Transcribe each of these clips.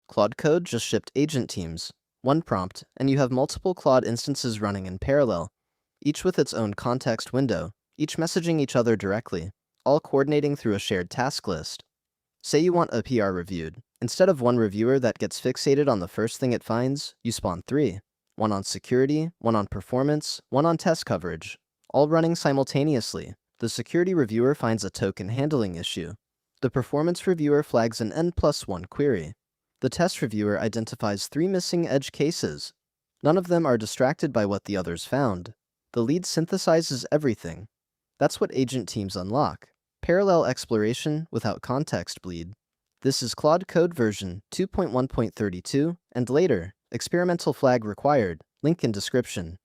Claude Code just shipped Agent Teams, one prompt, and you have multiple Claude instances running in parallel, each with its own context window, each messaging each other directly, all coordinating through a shared task list. Say you want a PR reviewed. Instead of one reviewer that gets fixated on the first thing it finds, you spawn 3. One on security, one on performance, one on test coverage, all running simultaneously. The security reviewer finds a token handling issue. The performance reviewer flags an N+1 query. The test reviewer identifies 3 missing edge cases. None of them are distracted by what the others found. The lead synthesizes everything. That's what agent teams unlock. Parallel exploration without context bleed. This is Claude Code version 2.1.32, and later, experimental flag required, link in description.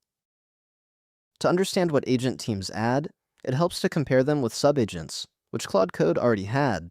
To understand what agent teams add, it helps to compare them with subagents, which Claude Code already had.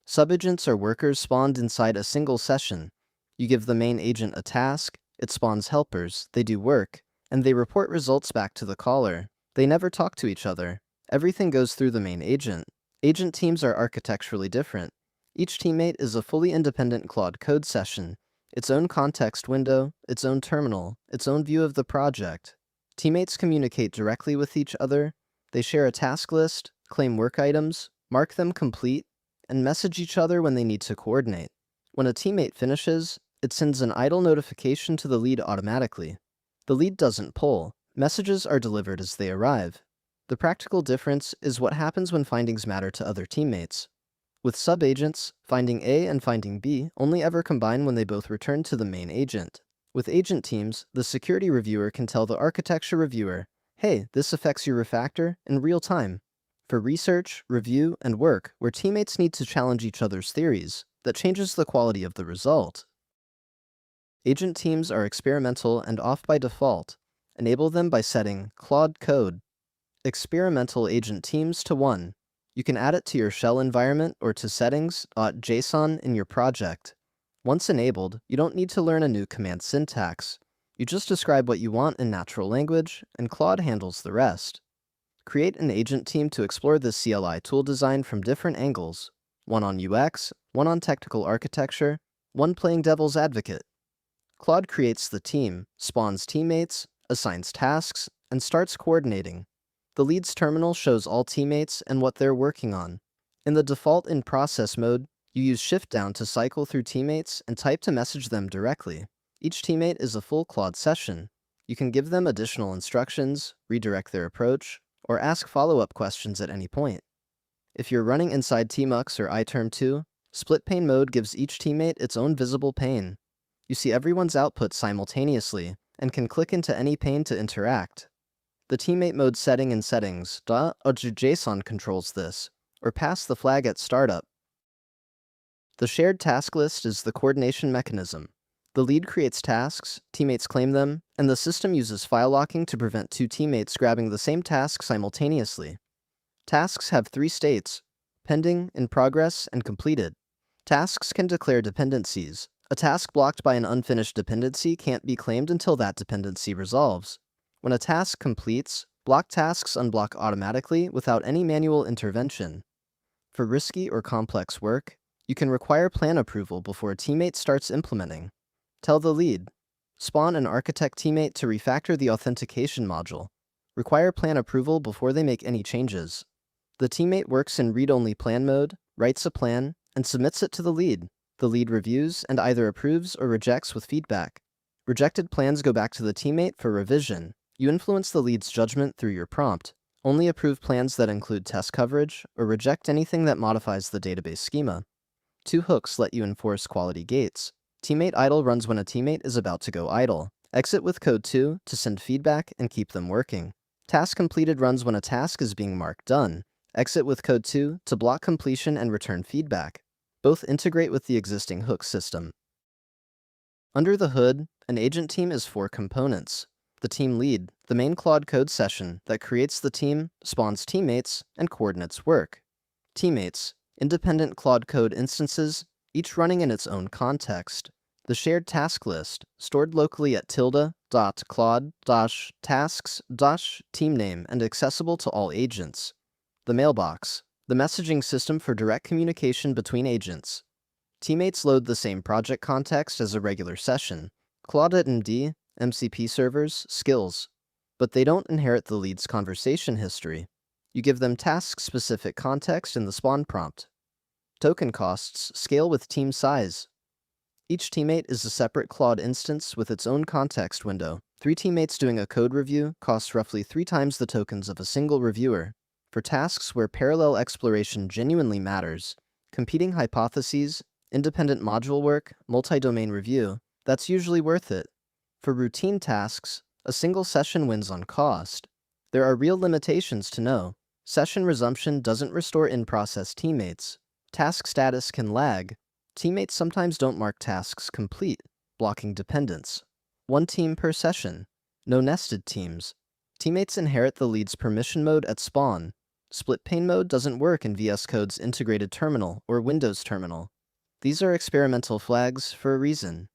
Subagents are workers spawned inside a single session. You give the main agent a task, it spawns helpers, they do work, and they report results back to the caller. They never talk to each other. Everything goes through the main agent. Agent teams are architecturally different. Each teammate is a fully independent Claude Code session, its own context window, its own terminal, its own view of the project. Teammates communicate directly with each other. They share a task list, claim work items, mark them complete, and message each other when they need to coordinate. When a teammate finishes, it sends an idle notification to the lead automatically. The lead doesn't pull. Messages are delivered as they arrive. The practical difference is what happens when findings matter to other teammates. With subagents, finding A and finding B only ever combine when they both return to the main agent. With agent teams, the security reviewer can tell the architecture reviewer, hey, this affects your refactor in real time. For research, review, and work where teammates need to challenge each other's theories, that changes the quality of the result. Agent teams are experimental and off by default. Enable them by setting Claude Code experimental agent teams to 1. You can add it to your shell environment or to settings.json in your project. Once enabled, you don't need to learn a new command syntax. You just describe what you want in natural language, and Claude handles the rest. Create an agent team to explore this CLI tool design from different angles. One on UX, one on technical architecture, one playing devil's advocate. Claude creates the team, spawns teammates, assigns tasks, and starts coordinating. The lead's terminal shows all teammates and what they're working on. In the default in-process mode, you use Shift-down to cycle through teammates and type to message them directly. Each teammate is a full Claude session. You can give them additional instructions, redirect their approach, or ask follow-up questions at any point. If you're running inside Tmux or iTerm2, split pane mode gives each teammate its own visible pane. You see everyone's output simultaneously and can click into any pane to interact. The teammate mode setting in settings.json controls this, or pass the flag at startup. The shared task list is the coordination mechanism. The lead creates tasks, teammates claim them, and the system uses file locking to prevent 2 teammates grabbing the same task simultaneously. Tasks have 3 states: pending, in progress, and completed. Tasks can declare dependencies. A task blocked by an unfinished dependency can't be claimed until that dependency resolves. When a task completes, blocked tasks unblock automatically without any manual intervention. For risky or complex work, you can require plan approval before a teammate starts implementing. Tell the lead. Spawn an architect teammate to refactor the authentication module. Require plan approval before they make any changes. The teammate works in read-only plan mode, writes a plan, and submits it to the lead. The lead reviews and either approves or rejects with feedback. Rejected plans go back to the teammate for revision. You influence the lead's judgment through your prompt. Only approve plans that include test coverage, or reject anything that modifies the database schema. 2 hooks let you enforce quality gates. Teammate idle runs when a teammate is about to go idle. Exit with code 2 to send feedback and keep them working. Task completed runs when a task is being marked done. Exit with code 2 to block completion and return feedback. Both integrate with the existing hook system. Under the hood, an agent team is 4 components. The team lead, the main Claude Code session that creates the team, spawns teammates, and coordinates work. Teammates, independent Claude Code instances, each running in its own context. The shared task list, stored locally at tilde.claude-tasks-teamname and accessible to all agents. The mailbox, the messaging system for direct communication between agents. Teammates load the same project context as a regular session, Claude MD, MCP servers, skills, but they don't inherit the lead's conversation history. You give them task-specific context in the spawn prompt. Token costs scale with team size. Each teammate is a separate Claude instance with its own context window. 3 teammates doing a code review costs roughly 3 times the tokens of a single reviewer. For tasks where parallel exploration genuinely matters, competing hypotheses, independent module work, multi-domain review, that's usually worth it. For routine tasks, a single session wins on cost. There are real limitations to know. Session resumption doesn't restore in-process teammates. Task status can lag. Teammates sometimes don't mark tasks complete, blocking dependence. 1 team per session. No nested teams. Teammates inherit the lead's permission mode at spawn. Split pane mode doesn't work in VS Code's integrated terminal or Windows terminal. These are experimental flags for a reason.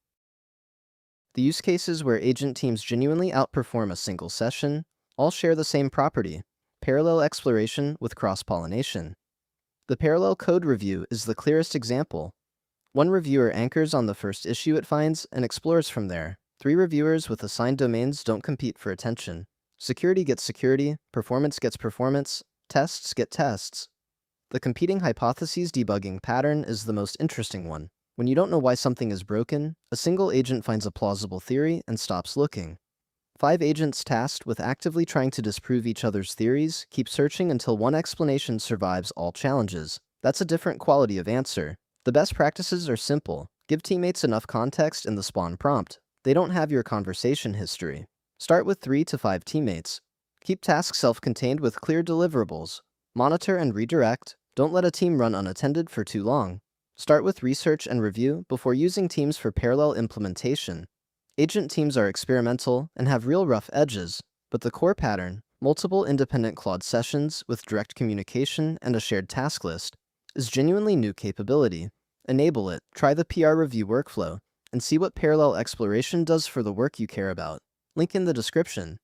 The use cases where agent teams genuinely outperform a single session all share the same property: parallel exploration with cross-pollination. The parallel code review is the clearest example. 1 reviewer anchors on the first issue it finds and explores from there. 3 reviewers with assigned domains don't compete for attention. Security gets security, performance gets performance, tests get tests. The competing hypotheses debugging pattern is the most interesting one. When you don't know why something is broken, a single agent finds a plausible theory and stops looking. 5 agents tasked with actively trying to disprove each other's theories keep searching until one explanation survives all challenges. That's a different quality of answer. The best practices are simple. Give teammates enough context in the spawn prompt. They don't have your conversation history. Start with 3 to 5 teammates. Keep tasks self-contained with clear deliverables. Monitor and redirect. Don't let a team run unattended for too long. Start with research and review before using teams for parallel implementation. Agent teams are experimental and have real rough edges, but the core pattern, multiple independent Claude sessions with direct communication and a shared task list, is genuinely new capability. Enable it, try the PR review workflow, and see what parallel exploration does for the work you care about. Link in the description.